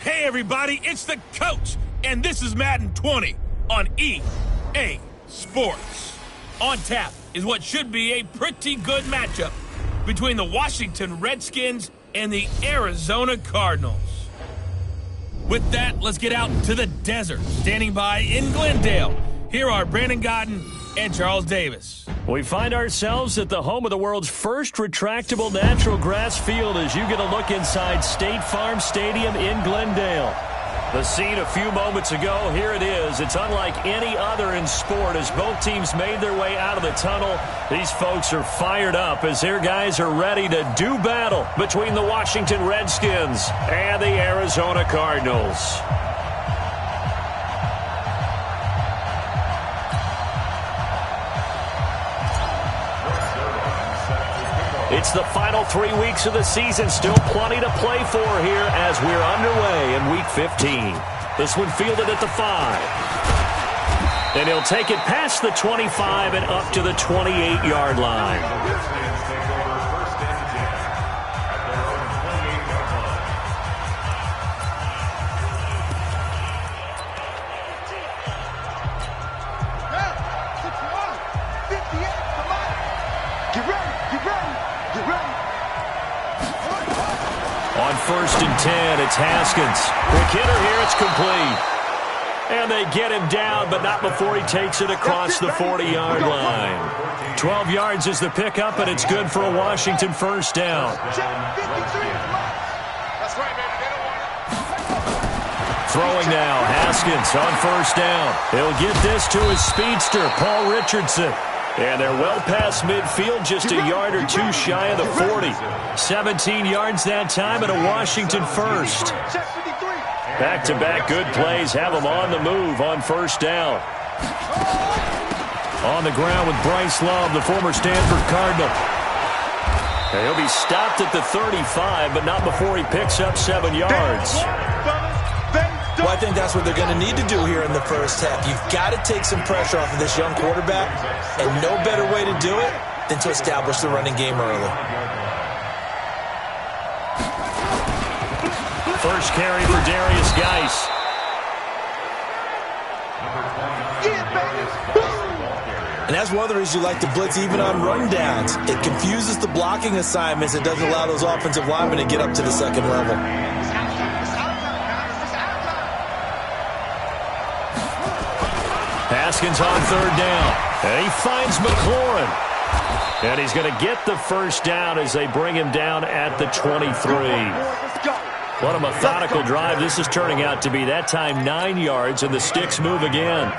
Hey everybody, it's the coach, and this is Madden 20 on EA Sports. On tap is what should be a pretty good matchup between the Washington Redskins and the Arizona Cardinals. With that, let's get out to the desert. Standing by in Glendale, here are Brandon Godden and Charles Davis. We find ourselves at the home of the world's first retractable natural grass field as you get a look inside State Farm Stadium in Glendale. The scene a few moments ago, here it is. It's unlike any other in sport as both teams made their way out of the tunnel. These folks are fired up as their guys are ready to do battle between the Washington Redskins and the Arizona Cardinals. It's the final 3 weeks of the season. Still plenty to play for here as we're underway in Week 15. This one fielded at the 5. And he'll take it past the 25 and up to the 28-yard line. On 1st and 10, it's Haskins. Quick hitter here, it's complete. And they get him down, but not before he takes it across the 40-yard line. 12 yards is the pickup, and it's good for a Washington first down. Throwing now, Haskins on 1st down. He'll get this to his speedster, Paul Richardson. And they're well past midfield, just a yard or two shy of the 40. 17 yards that time and a Washington first. Back-to-back good plays have them on the move on 1st down. On the ground with Bryce Love, the former Stanford Cardinal. And he'll be stopped at the 35, but not before he picks up 7 yards. Well, I think that's what they're going to need to do here in the first half. You've got to take some pressure off of this young quarterback, and no better way to do it than to establish the running game early. First carry for Darius Geis. And that's one of the reasons you like to blitz even on rundowns. It confuses the blocking assignments. It doesn't allow those offensive linemen to get up to the second level. Haskins on 3rd down. And he finds McLaurin. And he's going to get the first down as they bring him down at the 23. What a methodical drive this is turning out to be. That time 9 yards, and the sticks move again.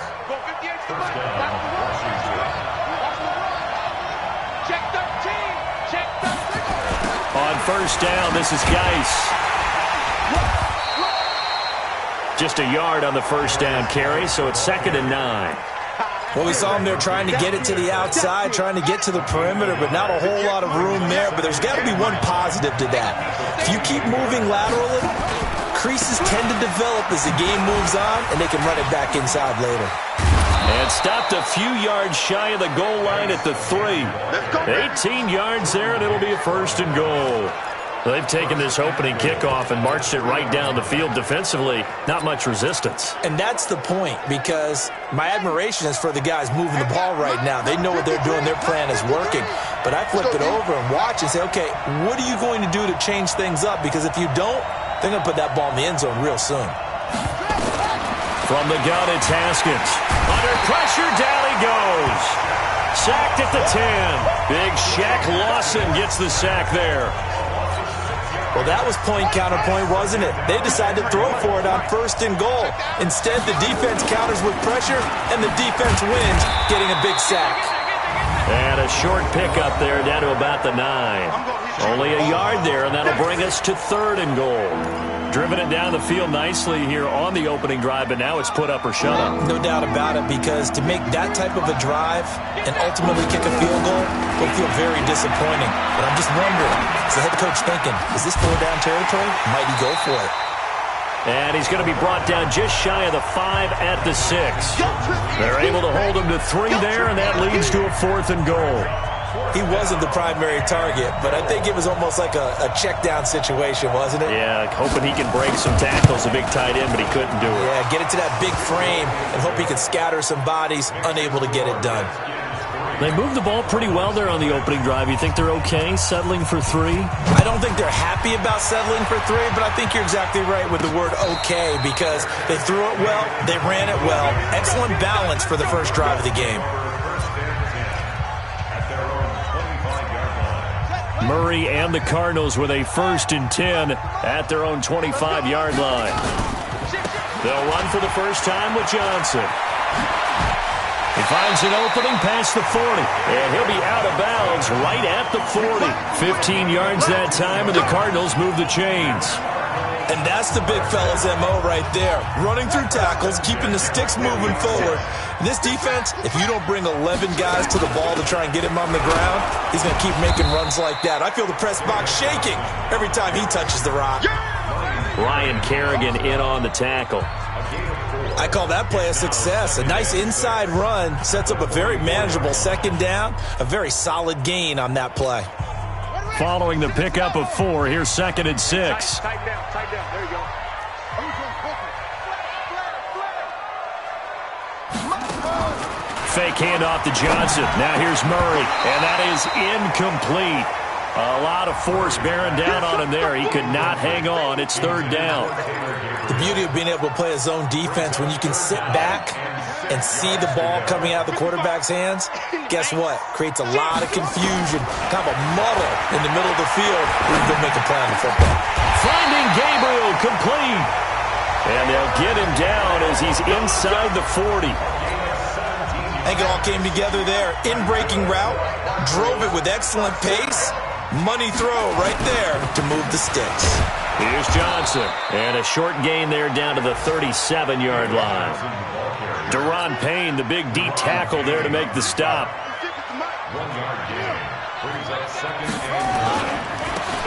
On 1st down, this is Geis. Just a yard on the 1st down carry, so it's 2nd and 9. Well, we saw him there trying to get it to the outside, trying to get to the perimeter, but not a whole lot of room there. But there's got to be one positive to that. If you keep moving laterally, creases tend to develop as the game moves on, and they can run it back inside later. And stopped a few yards shy of the goal line at the 3. 18 yards there, and it'll be a 1st and goal. They've taken this opening kickoff and marched it right down the field defensively. Not much resistance. And that's the point, because my admiration is for the guys moving the ball right now. They know what they're doing. Their plan is working. But I flip it over and watch and say, okay, what are you going to do to change things up? Because if you don't, they're going to put that ball in the end zone real soon. From the gun, it's Haskins. Under pressure, down he goes. Sacked at the 10. Big Shaq Lawson gets the sack there. Well, that was point-counterpoint, wasn't it? They decided to throw for it on 1st and goal. Instead, the defense counters with pressure, and the defense wins, getting a big sack. And a short pickup there down to about the 9. Only a yard there, and that'll bring us to 3rd and goal. Driven it down the field nicely here on the opening drive, but now it's put up or shut up. No doubt about it, because to make that type of a drive and ultimately kick a field goal will feel very disappointing. But I'm just wondering, is the head coach thinking, is this 4-down territory? Might he go for it? And he's going to be brought down just shy of the 5 at the 6. They're able to hold him to 3 there, and that leads to a 4th and goal. He wasn't the primary target, but I think it was almost like a check down situation, wasn't it? Yeah, hoping he can break some tackles, a big tight end, but he couldn't do it. Yeah, get it to that big frame and hope he can scatter some bodies, unable to get it done. They moved the ball pretty well there on the opening drive. You think they're okay settling for 3? I don't think they're happy about settling for 3, but I think you're exactly right with the word okay, because they threw it well, they ran it well. Excellent balance for the first drive of the game. Murray and the Cardinals with a 1st and 10 at their own 25-yard line. They'll run for the first time with Johnson. He finds an opening past the 40, and he'll be out of bounds right at the 40. 15 yards that time, and the Cardinals move the chains. And that's the big fella's MO right there. Running through tackles, keeping the sticks moving forward. In this defense, if you don't bring 11 guys to the ball to try and get him on the ground, he's going to keep making runs like that. I feel the press box shaking every time he touches the rock. Ryan Kerrigan in on the tackle. I call that play a success. A nice inside run sets up a very manageable 2nd down. A very solid gain on that play. Following the pickup of 4, here's 2nd and 6. Tight down. There you go. Fake handoff to Johnson. Now here's Murray, and that is incomplete. A lot of force bearing down on him there. He could not hang on. It's 3rd down. The beauty of being able to play a zone defense when you can sit back and see the ball coming out of the quarterback's hands, guess what? Creates a lot of confusion, kind of a muddle in the middle of the field where you go make a play on the football. Finding Gabriel complete. And they'll get him down as he's inside the 40. I think it all came together there. In-breaking route, drove it with excellent pace. Money throw right there to move the sticks. Here's Johnson. And a short gain there down to the 37-yard line. Deron Payne, the big D tackle there to make the stop.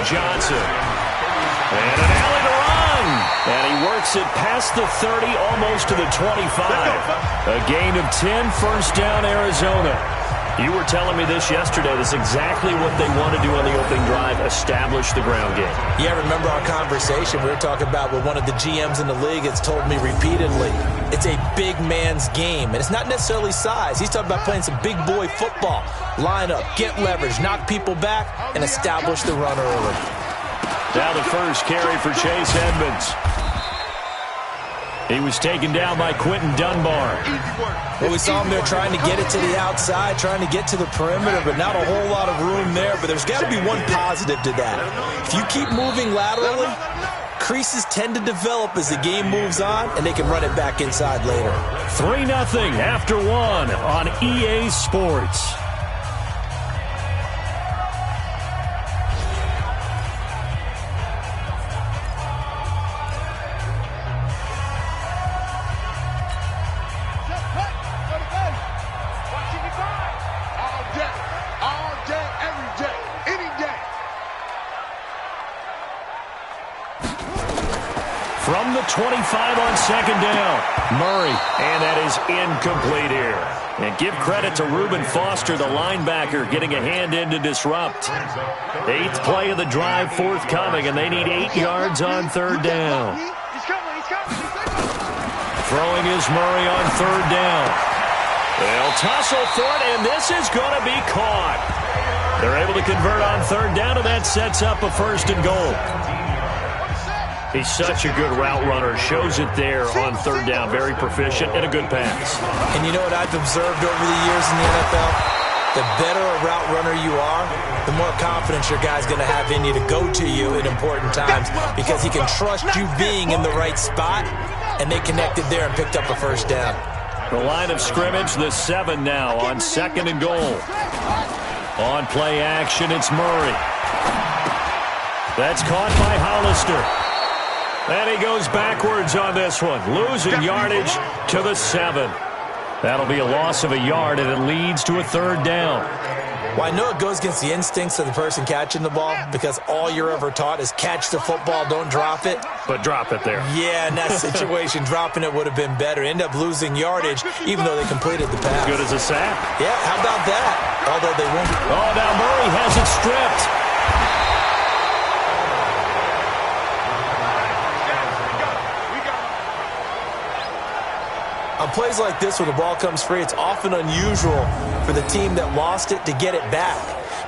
Johnson. And an alley to run. And he works it past the 30, almost to the 25. A gain of 10, 1st down, Arizona. You were telling me this yesterday. That's exactly what they want to do on the opening drive, establish the ground game. Yeah, remember our conversation we were talking about with one of the GMs in the league has told me repeatedly, it's a big man's game. And it's not necessarily size. He's talking about playing some big boy football. Line up, get leverage, knock people back, and establish the run early. Now the first carry for Chase Edmonds. He was taken down by Quentin Dunbar. Well, we saw him there trying to get it to the outside, trying to get to the perimeter, but not a whole lot of room there. But there's got to be one positive to that. If you keep moving laterally, creases tend to develop as the game moves on, and they can run it back inside later. 3-0 after 1 on EA Sports. From the 25 on 2nd down, Murray, and that is incomplete here. And give credit to Reuben Foster, the linebacker, getting a hand in to disrupt. 8th play of the drive forthcoming, and they need 8 yards on 3rd down. Throwing is Murray on 3rd down. They'll tussle for it, and this is going to be caught. They're able to convert on 3rd down, and that sets up a 1st and goal. He's such a good route runner. Shows it there on 3rd down. Very proficient and a good pass. And you know what I've observed over the years in the NFL? The better a route runner you are, the more confidence your guy's going to have in you to go to you in important times because he can trust you being in the right spot, and they connected there and picked up a 1st down. The line of scrimmage, the 7 now on 2nd and goal. On play action, it's Murray. That's caught by Hollister. And he goes backwards on this one, losing yardage to the 7. That'll be a loss of a yard, and it leads to a third down. Well, I know it goes against the instincts of the person catching the ball because all you're ever taught is catch the football, don't drop it. But drop it there. Yeah, in that situation, dropping it would have been better. End up losing yardage, even though they completed the pass. Good as a sack. Yeah, how about that? Although they won't. Oh, now Murray has it stripped. On plays like this where the ball comes free, it's often unusual for the team that lost it to get it back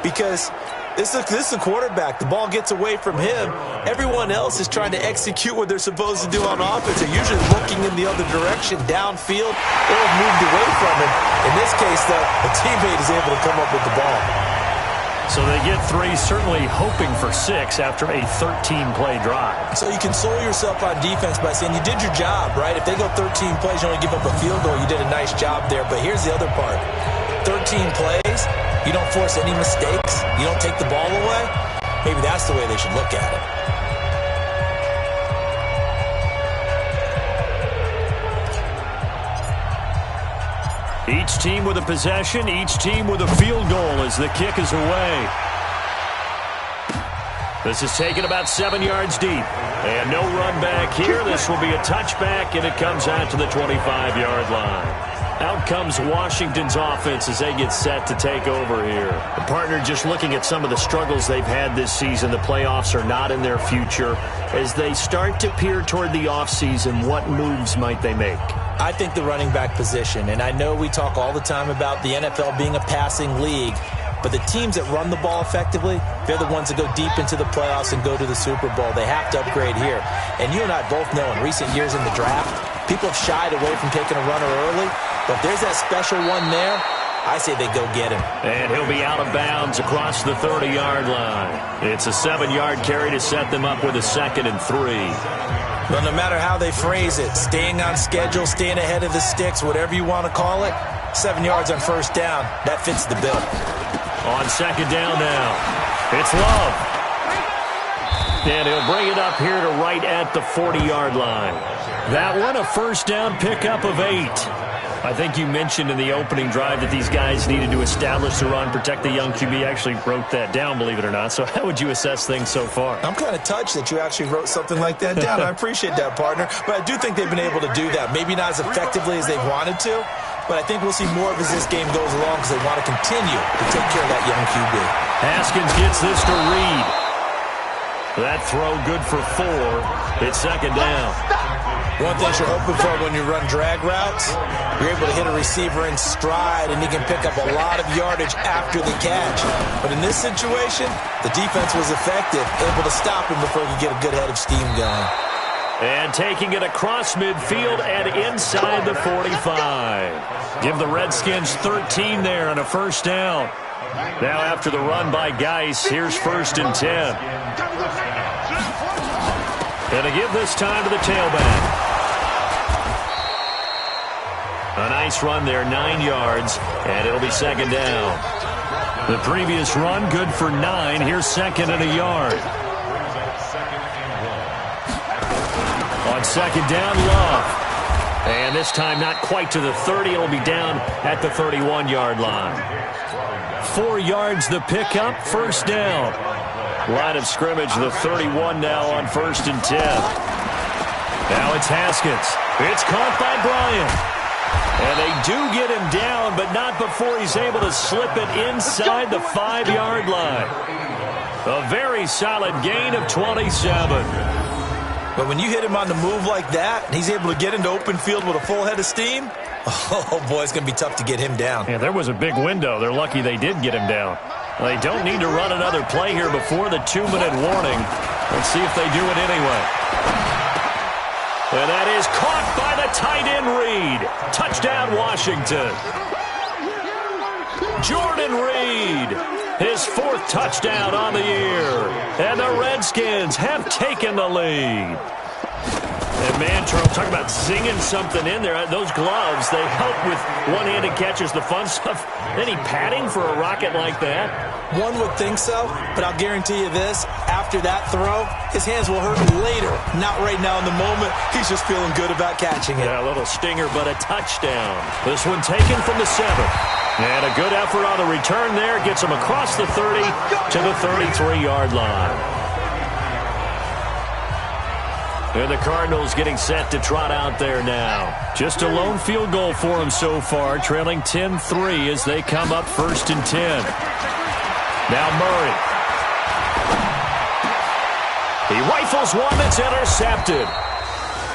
because this is a quarterback. The ball gets away from him. Everyone else is trying to execute what they're supposed to do on offense. They're usually looking in the other direction, downfield, or moved away from him. In this case, though, a teammate is able to come up with the ball. So they get 3, certainly hoping for 6 after a 13-play drive. So you console yourself on defense by saying you did your job, right? If they go 13 plays, you only give up a field goal, you did a nice job there. But here's the other part. 13 plays, you don't force any mistakes, you don't take the ball away. Maybe that's the way they should look at it. Each team with a possession, each team with a field goal as the kick is away. This is taken about 7 yards deep. And no run back here. This will be a touchback, and it comes out to the 25-yard line. Out comes Washington's offense as they get set to take over here. The partner, just looking at some of the struggles they've had this season, the playoffs are not in their future. As they start to peer toward the offseason, what moves might they make? I think the running back position, and I know we talk all the time about the NFL being a passing league, but the teams that run the ball effectively, they're the ones that go deep into the playoffs and go to the Super Bowl. They have to upgrade here. And you and I both know in recent years in the draft, people have shied away from taking a runner early, but if there's that special one there, I say they go get him. And he'll be out of bounds across the 30-yard line. It's a 7-yard carry to set them up with a 2nd and 3. Well, no matter how they phrase it, staying on schedule, staying ahead of the sticks, whatever you want to call it, 7 yards on first down, that fits the bill. On 2nd down now, it's Love. And he'll bring it up here to right at the 40-yard line. That one, a first down pickup of 8. I think you mentioned in the opening drive that these guys needed to establish the run, protect the young QB. I actually wrote that down, believe it or not. So how would you assess things so far? I'm kind of touched that you actually wrote something like that down. I appreciate that, partner. But I do think they've been able to do that. Maybe not as effectively as they've wanted to, but I think we'll see more of as this game goes along because they want to continue to take care of that young QB. Haskins gets this to Reed. That throw good for 4. It's 2nd down. One thing you're hoping for when you run drag routes, you're able to hit a receiver in stride, and he can pick up a lot of yardage after the catch. But in this situation, the defense was effective, able to stop him before he could get a good head of steam going. And taking it across midfield and inside the 45. Give the Redskins 13 there on a first down. Now after the run by Geis, here's 1st and 10. And to give this time to the tailback. A nice run there, 9 yards, and it'll be 2nd down. The previous run, good for 9. Here's 2nd and a yard. On 2nd down, Love. And this time not quite to the 30. It'll be down at the 31-yard line. 4 yards the pickup, first down. Line of scrimmage, the 31 now on 1st and 10. Now it's Haskins. It's caught by Bryant. And they do get him down, but not before he's able to slip it inside the 5-yard line. A very solid gain of 27. But when you hit him on the move like that, and he's able to get into open field with a full head of steam, oh boy, it's going to be tough to get him down. Yeah, there was a big window. They're lucky they did get him down. They don't need to run another play here before the 2-minute warning. Let's see if they do it anyway. And that is caught by the tight end Reed. Touchdown, Washington. Jordan Reed, his 4th touchdown on the year. And the Redskins have taken the lead. And man, Charles, talk about singing something in there. Those gloves, they help with one-handed catches, the fun stuff. Any padding for a rocket like that? One would think so, but I'll guarantee you this. After that throw, his hands will hurt later. Not right now in the moment. He's just feeling good about catching it. Yeah, a little stinger, but a touchdown. This one taken from the 7. And a good effort on the return there. Gets him across the 30 to the 33-yard line. And the Cardinals getting set to trot out there now. Just a lone field goal for them so far, trailing 10-3 as they come up 1st and 10. Now Murray. He rifles one that's intercepted.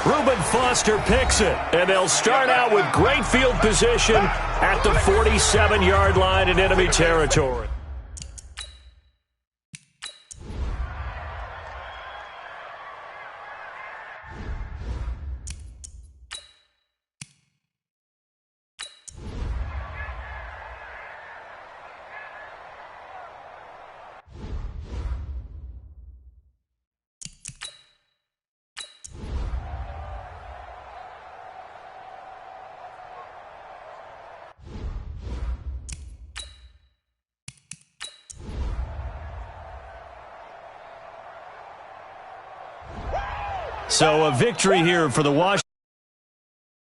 Reuben Foster picks it, and they'll start out with great field position at the 47-yard line in enemy territory. So a victory here for the Washington.